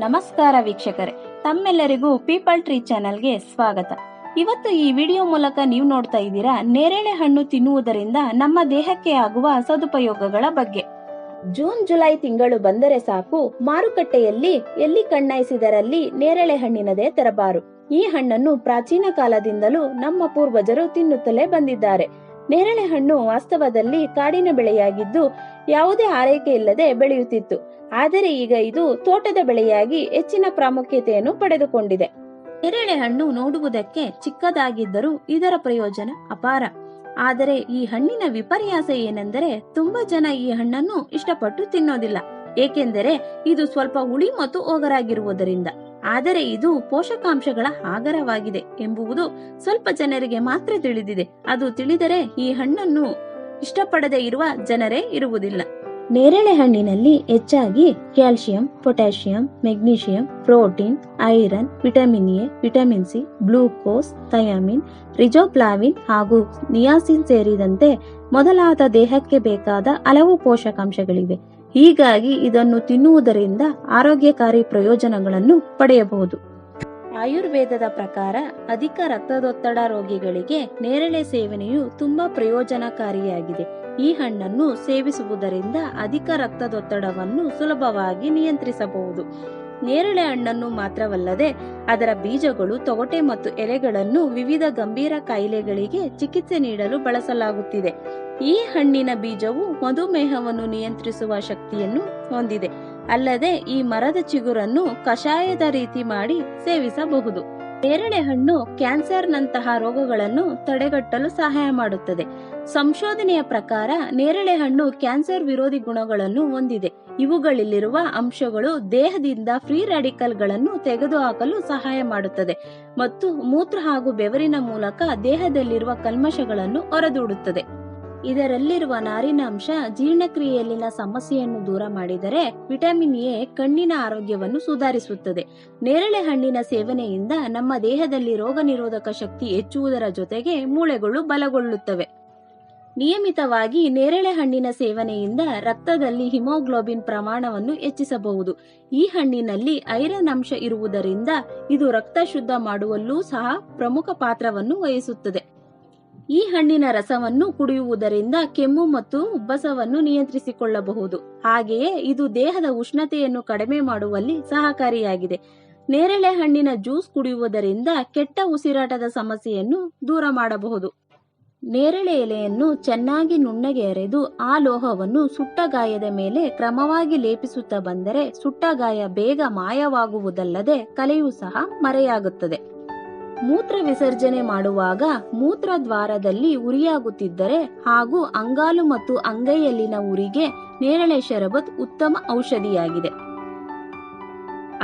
ನಮಸ್ಕಾರ ವೀಕ್ಷಕರೇ, ತಮ್ಮೆಲ್ಲರಿಗೂ ಪೀಪಲ್ ಟ್ರೀ ಚಾನೆಲ್ಗೆ ಸ್ವಾಗತ. ಇವತ್ತು ಈ ವಿಡಿಯೋ ಮೂಲಕ ನೀವು ನೋಡ್ತಾ ಇದ್ದೀರಾ ನೇರಳೆ ಹಣ್ಣು ತಿನ್ನುವುದರಿಂದ ನಮ್ಮ ದೇಹಕ್ಕೆ ಆಗುವ ಸದುಪಯೋಗಗಳ ಬಗ್ಗೆ. ಜೂನ್ ಜುಲೈ ತಿಂಗಳು ಬಂದರೆ ಸಾಕು, ಮಾರುಕಟ್ಟೆಯಲ್ಲಿ ಎಲ್ಲಿ ಕಣ್ಣಾಯಿಸಿದರಲ್ಲಿ ನೇರಳೆ ಹಣ್ಣಿನದೇ ತರಬಾರು. ಈ ಹಣ್ಣನ್ನು ಪ್ರಾಚೀನ ಕಾಲದಿಂದಲೂ ನಮ್ಮ ಪೂರ್ವಜರು ತಿನ್ನುತ್ತಲೇ ಬಂದಿದ್ದಾರೆ. ನೇರಳೆ ಹಣ್ಣು ವಾಸ್ತವದಲ್ಲಿ ಕಾಡಿನ ಬೆಳೆಯಾಗಿದ್ದು ಯಾವುದೇ ಆರೈಕೆ ಇಲ್ಲದೆ ಬೆಳೆಯುತ್ತಿತ್ತು. ಆದರೆ ಈಗ ಇದು ತೋಟದ ಬೆಳೆಯಾಗಿ ಹೆಚ್ಚಿನ ಪ್ರಾಮುಖ್ಯತೆಯನ್ನು ಪಡೆದುಕೊಂಡಿದೆ. ನೇರಳೆ ಹಣ್ಣು ನೋಡುವುದಕ್ಕೆ ಚಿಕ್ಕದಾಗಿದ್ದರೂ ಇದರ ಪ್ರಯೋಜನ ಅಪಾರ. ಆದರೆ ಈ ಹಣ್ಣಿನ ವಿಪರ್ಯಾಸ ಏನೆಂದರೆ ತುಂಬಾ ಜನ ಈ ಹಣ್ಣನ್ನು ಇಷ್ಟಪಟ್ಟು ತಿನ್ನೋದಿಲ್ಲ, ಏಕೆಂದರೆ ಇದು ಸ್ವಲ್ಪ ಹುಳಿ ಮತ್ತು ಒಗರಾಗಿರುವುದರಿಂದ. ಆದರೆ ಇದು ಪೋಷಕಾಂಶಗಳ ಆಗರವಾಗಿದೆ ಎಂಬುದು ಸ್ವಲ್ಪ ಜನರಿಗೆ ಮಾತ್ರ ತಿಳಿದಿದೆ. ಅದು ತಿಳಿದರೆ ಈ ಹಣ್ಣನ್ನು ಇಷ್ಟಪಡದೆ ಇರುವ ಜನರೇ ಇರುವುದಿಲ್ಲ. ನೇರಳೆ ಹಣ್ಣಿನಲ್ಲಿ ಹೆಚ್ಚಾಗಿ calcium, potassium, magnesium, protein, iron, vitamin A, vitamin C, glucose, thiamine, riboflavin ಹಾಗೂ ನಿಯಾಸಿನ್ ಸೇರಿದಂತೆ ಮೊದಲಾದ ದೇಹಕ್ಕೆ ಬೇಕಾದ ಹಲವು ಪೋಷಕಾಂಶಗಳಿವೆ. ಹೀಗಾಗಿ ಇದನ್ನು ತಿನ್ನುವುದರಿಂದ ಆರೋಗ್ಯಕಾರಿ ಪ್ರಯೋಜನಗಳನ್ನು ಪಡೆಯಬಹುದು. ಆಯುರ್ವೇದದ ಪ್ರಕಾರ ಅಧಿಕ ರಕ್ತದೊತ್ತಡ ರೋಗಿಗಳಿಗೆ ನೇರಳೆ ಸೇವನೆಯು ತುಂಬಾ ಪ್ರಯೋಜನಕಾರಿಯಾಗಿದೆ. ಈ ಹಣ್ಣನ್ನು ಸೇವಿಸುವುದರಿಂದ ಅಧಿಕ ರಕ್ತದೊತ್ತಡವನ್ನು ಸುಲಭವಾಗಿ ನಿಯಂತ್ರಿಸಬಹುದು. ನೇರಳೆ ಹಣ್ಣನ್ನು ಮಾತ್ರವಲ್ಲದೆ ಅದರ ಬೀಜಗಳು, ತೊಗಟೆ ಮತ್ತು ಎಲೆಗಳನ್ನು ವಿವಿಧ ಗಂಭೀರ ಕಾಯಿಲೆಗಳಿಗೆ ಚಿಕಿತ್ಸೆ ನೀಡಲು ಬಳಸಲಾಗುತ್ತಿದೆ. ಈ ಹಣ್ಣಿನ ಬೀಜವು ಮಧುಮೇಹವನ್ನು ನಿಯಂತ್ರಿಸುವ ಶಕ್ತಿಯನ್ನು ಹೊಂದಿದೆ. ಅಲ್ಲದೆ ಈ ಮರದ ಚಿಗುರನ್ನು ಕಷಾಯದ ರೀತಿ ಮಾಡಿ ಸೇವಿಸಬಹುದು. ನೇರಳೆ ಹಣ್ಣು ಕ್ಯಾನ್ಸರ್ನಂತಹ ರೋಗಗಳನ್ನು ತಡೆಗಟ್ಟಲು ಸಹಾಯ ಮಾಡುತ್ತದೆ. ಸಂಶೋಧನೆಯ ಪ್ರಕಾರ ನೇರಳೆ ಹಣ್ಣು ಕ್ಯಾನ್ಸರ್ ವಿರೋಧಿ ಗುಣಗಳನ್ನು ಹೊಂದಿದೆ. ಇವುಗಳಲ್ಲಿರುವ ಅಂಶಗಳು ದೇಹದಿಂದ ಫ್ರೀ ರಾಡಿಕಲ್ಗಳನ್ನು ತೆಗೆದುಹಾಕಲು ಸಹಾಯ ಮಾಡುತ್ತದೆ ಮತ್ತು ಮೂತ್ರ ಹಾಗೂ ಬೆವರಿನ ಮೂಲಕ ದೇಹದಲ್ಲಿರುವ ಕಲ್ಮಶಗಳನ್ನು ಹೊರದೂಡುತ್ತದೆ. ಇದರಲ್ಲಿರುವ ನಾರಿನಾಂಶ ಜೀರ್ಣಕ್ರಿಯೆಯಲ್ಲಿನ ಸಮಸ್ಯೆಯನ್ನು ದೂರ ಮಾಡಿದರೆ ವಿಟಮಿನ್ ಎ ಕಣ್ಣಿನ ಆರೋಗ್ಯವನ್ನು ಸುಧಾರಿಸುತ್ತದೆ. ನೇರಳೆ ಹಣ್ಣಿನ ಸೇವನೆಯಿಂದ ನಮ್ಮ ದೇಹದಲ್ಲಿ ರೋಗ ನಿರೋಧಕ ಶಕ್ತಿ ಹೆಚ್ಚುವುದರ ಜೊತೆಗೆ ಮೂಳೆಗಳು ಬಲಗೊಳ್ಳುತ್ತವೆ. ನಿಯಮಿತವಾಗಿ ನೇರಳೆ ಹಣ್ಣಿನ ಸೇವನೆಯಿಂದ ರಕ್ತದಲ್ಲಿ ಹಿಮೋಗ್ಲೋಬಿನ್ ಪ್ರಮಾಣವನ್ನು ಹೆಚ್ಚಿಸಬಹುದು. ಈ ಹಣ್ಣಿನಲ್ಲಿ ಐರನ್ ಅಂಶ ಇರುವುದರಿಂದ ಇದು ರಕ್ತ ಶುದ್ಧ ಮಾಡುವಲ್ಲೂ ಸಹ ಪ್ರಮುಖ ಪಾತ್ರವನ್ನು ವಹಿಸುತ್ತದೆ. ಈ ಹಣ್ಣಿನ ರಸವನ್ನು ಕುಡಿಯುವುದರಿಂದ ಕೆಮ್ಮು ಮತ್ತು ಉಬ್ಬಸವನ್ನು ನಿಯಂತ್ರಿಸಿಕೊಳ್ಳಬಹುದು. ಹಾಗೆಯೇ ಇದು ದೇಹದ ಉಷ್ಣತೆಯನ್ನು ಕಡಿಮೆ ಮಾಡುವಲ್ಲಿ ಸಹಕಾರಿಯಾಗಿದೆ. ನೇರಳೆ ಹಣ್ಣಿನ ಜ್ಯೂಸ್ ಕುಡಿಯುವುದರಿಂದ ಕೆಟ್ಟ ಉಸಿರಾಟದ ಸಮಸ್ಯೆಯನ್ನು ದೂರ ಮಾಡಬಹುದು. ನೇರಳೆ ಎಲೆಯನ್ನು ಚೆನ್ನಾಗಿ ನುಣ್ಣಗೆ ಅರೆದು ಆ ಲೋಹವನ್ನು ಸುಟ್ಟ ಗಾಯದ ಮೇಲೆ ಕ್ರಮವಾಗಿ ಲೇಪಿಸುತ್ತಾ ಬಂದರೆ ಸುಟ್ಟ ಗಾಯ ಬೇಗ ಮಾಯವಾಗುವುದಲ್ಲದೆ ಕಲೆಯೂ ಸಹ ಮರೆಯಾಗುತ್ತದೆ. ಮೂತ್ರ ವಿಸರ್ಜನೆ ಮಾಡುವಾಗ ಮೂತ್ರ ದ್ವಾರದಲ್ಲಿ ಉರಿಯಾಗುತ್ತಿದ್ದರೆ ಹಾಗೂ ಅಂಗಾಲು ಮತ್ತು ಅಂಗೈಯಲ್ಲಿನ ಉರಿಗೆ ನೇರಳೆ ಶರಬತ್ ಉತ್ತಮ ಔಷಧಿಯಾಗಿದೆ.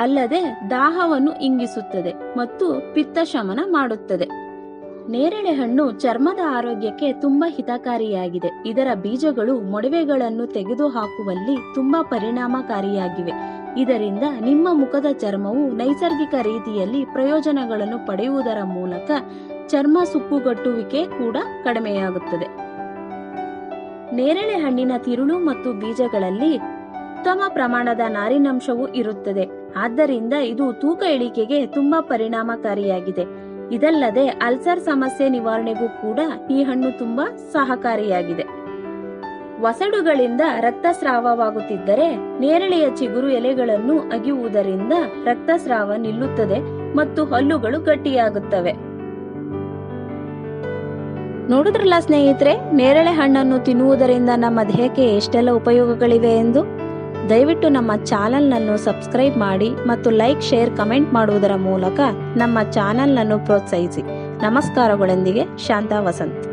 ಅಲ್ಲದೆ ದಾಹವನ್ನು ಇಂಗಿಸುತ್ತದೆ ಮತ್ತು ಪಿತ್ತ ಶಮನ ಮಾಡುತ್ತದೆ. ನೇರಳೆ ಹಣ್ಣು ಚರ್ಮದ ಆರೋಗ್ಯಕ್ಕೆ ತುಂಬಾ ಹಿತಕಾರಿಯಾಗಿದೆ. ಇದರ ಬೀಜಗಳು ಮೊಡವೆಗಳನ್ನು ತೆಗೆದುಹಾಕುವಲ್ಲಿ ತುಂಬಾ ಪರಿಣಾಮಕಾರಿಯಾಗಿವೆ. ಇದರಿಂದ ನಿಮ್ಮ ಮುಖದ ಚರ್ಮವು ನೈಸರ್ಗಿಕ ರೀತಿಯಲ್ಲಿ ಪ್ರಯೋಜನಗಳನ್ನು ಪಡೆಯುವುದರ ಮೂಲಕ ಚರ್ಮ ಸುಕ್ಕುಗಟ್ಟುವಿಕೆ ಕೂಡ ಕಡಿಮೆಯಾಗುತ್ತದೆ. ನೇರಳೆ ಹಣ್ಣಿನ ತಿರುಳು ಮತ್ತು ಬೀಜಗಳಲ್ಲಿ ಉತ್ತಮ ಪ್ರಮಾಣದ ನಾರಿನಾಂಶವೂ ಇರುತ್ತದೆ. ಆದ್ದರಿಂದ ಇದು ತೂಕ ಇಳಿಕೆಗೆ ತುಂಬಾ ಪರಿಣಾಮಕಾರಿಯಾಗಿದೆ. ಇದಲ್ಲದೆ ಅಲ್ಸರ್ ಸಮಸ್ಯೆ ನಿವಾರಣೆಗೂ ಕೂಡ ಈ ಹಣ್ಣು ತುಂಬಾ ಸಹಕಾರಿಯಾಗಿದೆ. ವಸಡುಗಳಿಂದ ರಕ್ತಸ್ರಾವವಾಗುತ್ತಿದ್ದರೆ ನೇರಳೆಯ ಚಿಗುರು ಎಲೆಗಳನ್ನು ಅಗಿಯುವುದರಿಂದ ರಕ್ತಸ್ರಾವ ನಿಲ್ಲುತ್ತದೆ ಮತ್ತು ಹಲ್ಲುಗಳು ಗಟ್ಟಿಯಾಗುತ್ತವೆ. ನೋಡಿದ್ರಲ್ಲ ಸ್ನೇಹಿತರೆ, ನೇರಳೆ ಹಣ್ಣನ್ನು ತಿನ್ನುವುದರಿಂದ ನಮ್ಮ ದೇಹಕ್ಕೆ ಎಷ್ಟೆಲ್ಲ ಉಪಯೋಗಗಳಿವೆ ಎಂದು. ದಯವಿಟ್ಟು ನಮ್ಮ ಚಾನೆಲ್ನನ್ನು ಸಬ್ಸ್ಕ್ರೈಬ್ ಮಾಡಿ ಮತ್ತು ಲೈಕ್, ಶೇರ್, ಕಮೆಂಟ್ ಮಾಡುವುದರ ಮೂಲಕ ನಮ್ಮ ಚಾನೆಲ್ನನ್ನು ಪ್ರೋತ್ಸಾಹಿಸಿ. ನಮಸ್ಕಾರಗಳೊಂದಿಗೆ ಶಾಂತಾ ವಸಂತ್.